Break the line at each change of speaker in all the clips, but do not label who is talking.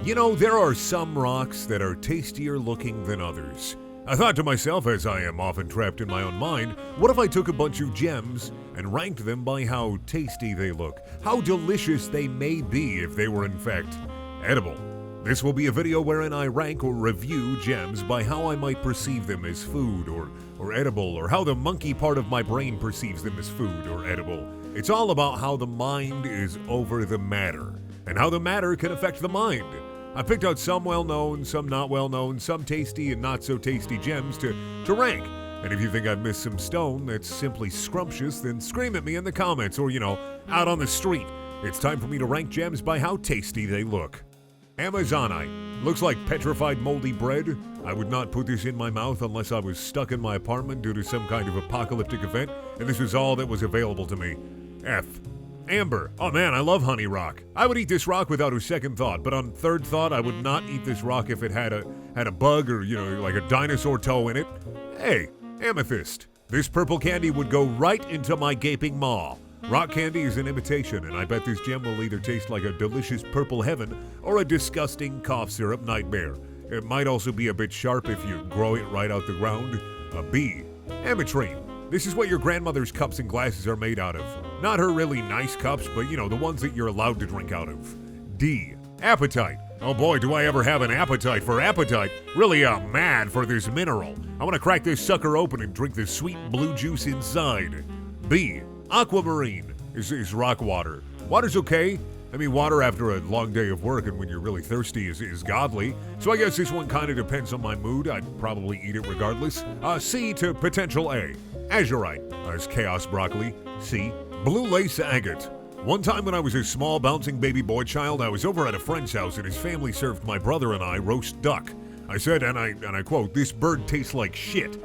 You know, there are some rocks that are tastier looking than others. I thought to myself, as I am often trapped in my own mind, what if I took a bunch of gems and ranked them by how tasty they look, how delicious they may be if they were in fact edible. This will be a video wherein I rank or review gems by how I might perceive them as food or edible, or how the monkey part of my brain perceives them as food or edible. It's all about how the mind is over the matter, and how the matter can affect the mind. I picked out some well-known, some not well-known, some tasty and not so tasty gems to rank. And if you think I've missed some stone that's simply scrumptious, then scream at me in the comments or, out on the street. It's time for me to rank gems by how tasty they look. Amazonite. Looks like petrified moldy bread. I would not put this in my mouth unless I was stuck in my apartment due to some kind of apocalyptic event, and this was all that was available to me. F. Amber. Oh man, I love honey rock. I would eat this rock without a second thought, but on third thought, I would not eat this rock if it had a bug or, like a dinosaur toe in it. Hey, amethyst. This purple candy would go right into my gaping maw. Rock candy is an imitation, and I bet this gem will either taste like a delicious purple heaven or a disgusting cough syrup nightmare. It might also be a bit sharp if you grow it right out the ground. A B. Ametrine. This is what your grandmother's cups and glasses are made out of. Not her really nice cups, but the ones that you're allowed to drink out of. D. Apatite. Oh boy, do I ever have an appetite for apatite. Really mad for this mineral. I want to crack this sucker open and drink the sweet blue juice inside. B. Aquamarine is rock water. Water's okay. I mean, water after a long day of work and when you're really thirsty is godly. So I guess this one kind of depends on my mood. I'd probably eat it regardless. C to potential A. Azurite. There's chaos broccoli. C. Blue lace agate. One time when I was a small bouncing baby boy child, I was over at a friend's house and his family served my brother and I roast duck. I said, and I quote, "This bird tastes like shit."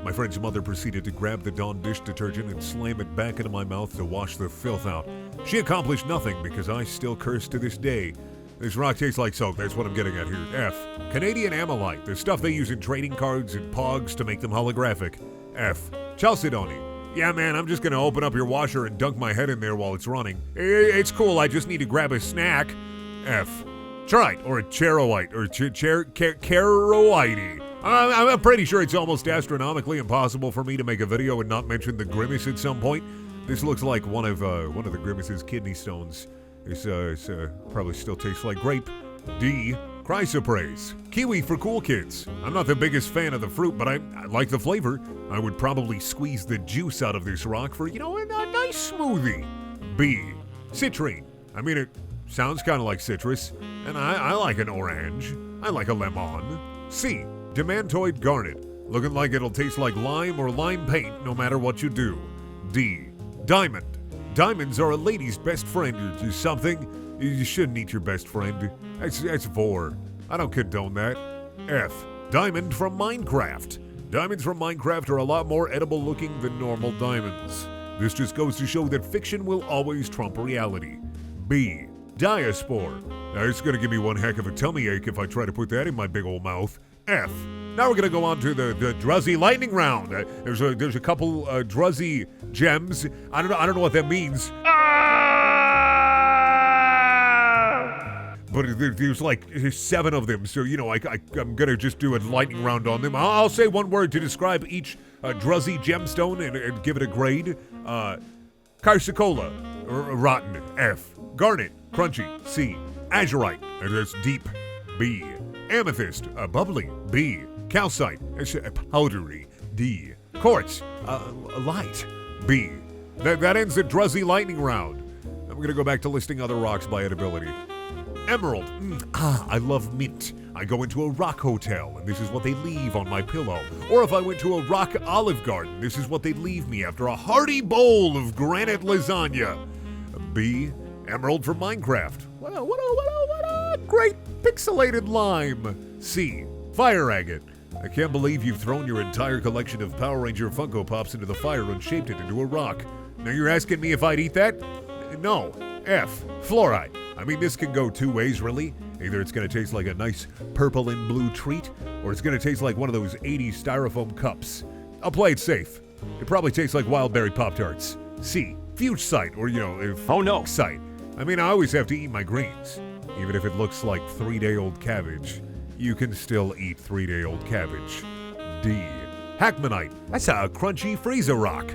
My friend's mother proceeded to grab the Dawn dish detergent and slam it back into my mouth to wash the filth out. She accomplished nothing because I still curse to this day. This rock tastes like soap, that's what I'm getting at here. F. Canadian AMMOLITE, the stuff they use in trading cards and pogs to make them holographic. F. CHALCEDONY. Yeah man, I'm just gonna open up your washer and dunk my head in there while it's running. It's cool, I just need to grab a snack. F. CHRYSOPRASE, or CHAROITE, or CHRYSOPRASE. I'm pretty sure it's almost astronomically impossible for me to make a video and not mention the grimace at some point. This looks like one of the grimace's kidney stones. It's probably still tastes like grape. D. CHRYSOPRASE. Kiwi for cool kids. I'm not the biggest fan of the fruit, but I like the flavor. I would probably squeeze the juice out of this rock for, a nice smoothie. B. CITRINE. I mean, it sounds kind of like citrus, and I like an orange. I like a lemon. C. DEMANTIOD garnet. Looking like it'll taste like lime or lime paint no matter what you do. D. Diamond. Diamonds are a lady's best friend or something. You shouldn't eat your best friend. That's 4. I don't condone that. F. Diamond from Minecraft. Diamonds from Minecraft are a lot more edible looking than normal diamonds. This just goes to show that fiction will always trump reality. B. Diaspore. Now it's gonna give me one heck of a tummy ache if I try to put that in my big old mouth. F. Now we're gonna go on to the Druzzy lightning round. There's a couple Druzzy gems. I don't know what that means. But there's like 7 of them, so I'm gonna just do a lightning round on them. I'll say one word to describe each Druzzy gemstone and give it a grade. CHRYSOCOLLA, rotten. F. Garnet, crunchy. C. Azurite, that's deep. B. Amethyst, bubbly. B. Calcite, powdery. D. Quartz, light. B. That ends the Druzzy lightning round. I'm gonna go back to listing other rocks by edibility. Emerald. I love mint. I go into a rock hotel, and this is what they leave on my pillow. Or if I went to a rock olive garden, this is what they'd leave me after a hearty bowl of granite lasagna. B. Emerald from Minecraft. What a great pixelated lime. C. Fire agate. I can't believe you've thrown your entire collection of Power Ranger Funko Pops into the fire and shaped it into a rock. Now you're asking me if I'd eat that? No. F. Fluorite. I mean, this can go 2 ways, really. Either it's going to taste like a nice purple and blue treat, or it's going to taste like one of those 80s styrofoam cups. I'll play it safe. It probably tastes like wild berry Pop-Tarts. C. FUCHSITE, or,
oh no.
FUCHSITE. I mean, I always have to eat my greens. Even if it looks like 3-day-old cabbage, you can still eat 3-day-old cabbage. D. HACKMANITE. That's a crunchy Frieza rock.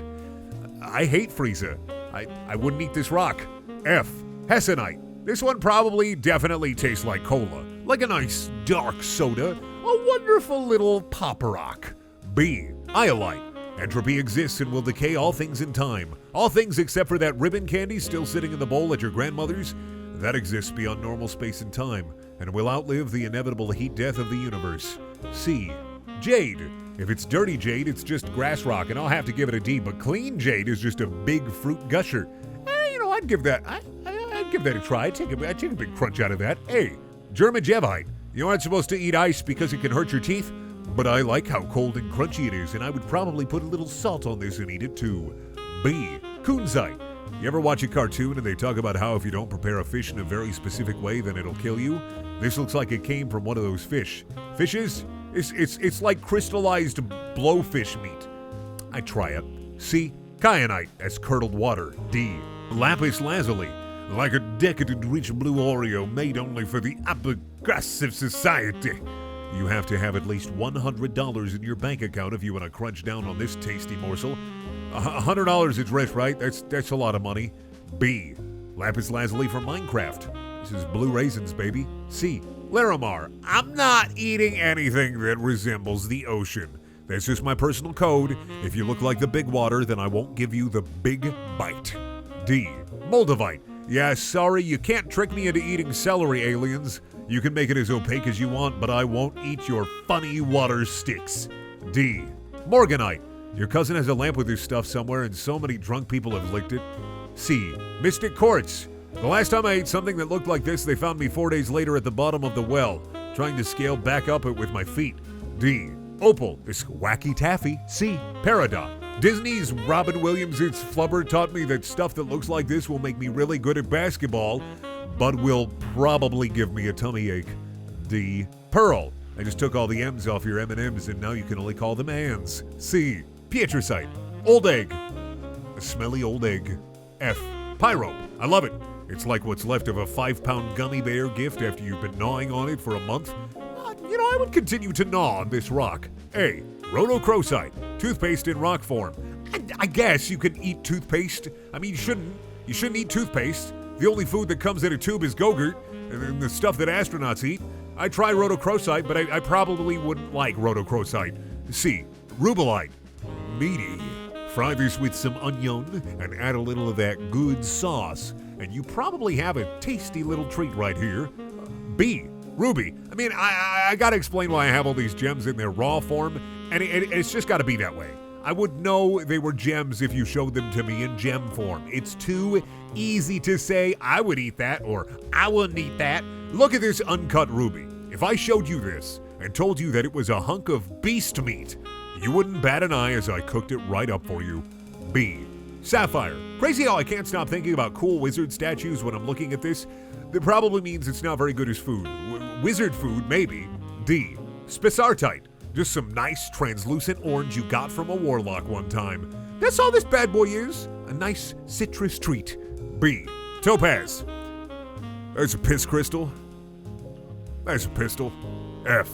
I hate Frieza. I wouldn't eat this rock. F. HESSONITE. This one probably definitely tastes like cola. Like a nice dark soda. A wonderful little pop rock. B. IOLITE. Entropy exists and will decay all things in time. All things except for that ribbon candy still sitting in the bowl at your grandmother's. That exists beyond normal space and time, and will outlive the inevitable heat death of the universe. C. JADE. If it's dirty jade, it's just grass rock, and I'll have to give it a D, but clean jade is just a big fruit gusher. I'd give that a try. I'd take a big crunch out of that. A. JEREMEJEVITE. You aren't supposed to eat ice because it can hurt your teeth, but I like how cold and crunchy it is, and I would probably put a little salt on this and eat it too. B. KUNZITE. You ever watch a cartoon and they talk about how if you don't prepare a fish in a very specific way, then it'll kill you? This looks like it came from one of those fish. Fishes? It's like crystallized blowfish meat. I'd try it. C. Kyanite. That's curdled water. D. LAPIS LAZULI. Like a decadent rich blue Oreo made only for the upper crust of society. You have to have at least $100 in your bank account if you want to crunch down on this tasty morsel. $100 is rich, right? That's a lot of money. B. Lapis Lazuli from Minecraft. This is blue raisins, baby. C. LARAMAR. I'm not eating anything that resembles the ocean. That's just my personal code. If you look like the big water, then I won't give you the big bite. D. MOLDAVITE. Yeah, sorry, you can't trick me into eating celery, aliens. You can make it as opaque as you want, but I won't eat your funny water sticks. D. Morganite. Your cousin has a lamp with his stuff somewhere, and so many drunk people have licked it. C. Mystic Quartz. The last time I ate something that looked like this, they found me 4 days later at the bottom of the well, trying to scale back up it with my feet. D. Opal. This wacky taffy. C. Peridot. Disney's Robin Williams' It's Flubber taught me that stuff that looks like this will make me really good at basketball, but will probably give me a tummy ache. D. Pearl. I just took all the M's off your M&M's and now you can only call them Anns. C. Pietersite. Old egg. A smelly old egg. F. Pyrope. I love it. It's like what's left of a 5-pound gummy bear gift after you've been gnawing on it for a month. I would continue to gnaw on this rock. A. RHODOCHROSITE. Toothpaste in rock form. I guess you can eat toothpaste. I mean, you shouldn't eat toothpaste. The only food that comes in a tube is Go-Gurt, and the stuff that astronauts eat. I try RHODOCHROSITE, but I probably wouldn't like RHODOCHROSITE. C. RUBELITE. Meaty. Fry this with some onion and add a little of that good sauce, and you probably have a tasty little treat right here. B. Ruby. I mean, I gotta explain why I have all these gems in their raw form, and it's just gotta be that way. I would know they were gems if you showed them to me in gem form. It's too easy to say, I would eat that, or I wouldn't eat that. Look at this uncut ruby. If I showed you this and told you that it was a hunk of beast meat, you wouldn't bat an eye as I cooked it right up for you. B. Sapphire. Crazy how I can't stop thinking about cool wizard statues when I'm looking at this. That probably means it's not very good as food. Wizard food, maybe. D. Spessartite. Just some nice translucent orange you got from a warlock one time. That's all this bad boy is. A nice citrus treat. B. Topaz. There's a piss crystal. There's a pistol. F.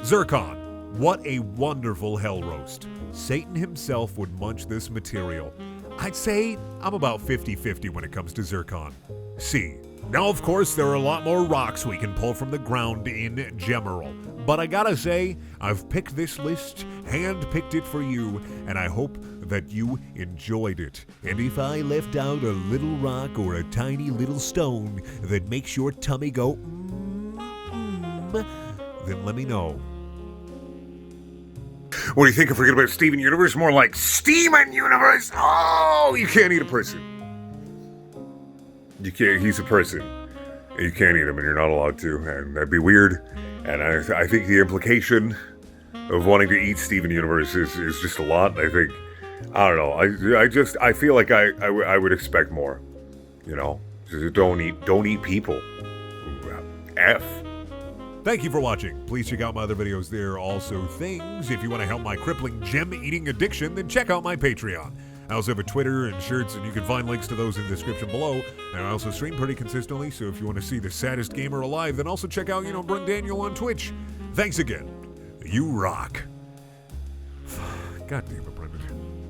Zircon. What a wonderful hell roast. Satan himself would munch this material. I'd say I'm about 50-50 when it comes to zircon. C. Now, of course, there are a lot more rocks we can pull from the ground in general. But I gotta say, I've picked this list, hand-picked it for you, and I hope that you enjoyed it. And if I left out a little rock or a tiny little stone that makes your tummy go then let me know. What do you think of forget about Steven Universe? More like Steamin' Universe! Oh, you can't eat a person. You can't, he's a person. You can't eat him and you're not allowed to, and that'd be weird. And I think the implication of wanting to eat Steven Universe is just a lot. I think, I don't know, I feel like I would expect more. You know, just don't eat people. F. Thank you for watching. Please check out my other videos there. Also things, if you want to help my crippling gem eating addiction, then check out my Patreon. I also have a Twitter and shirts, and you can find links to those in the description below. And I also stream pretty consistently, so if you want to see the saddest gamer alive, then also check out, Brun Daniel on Twitch. Thanks again. You rock. God damn it, Brendan.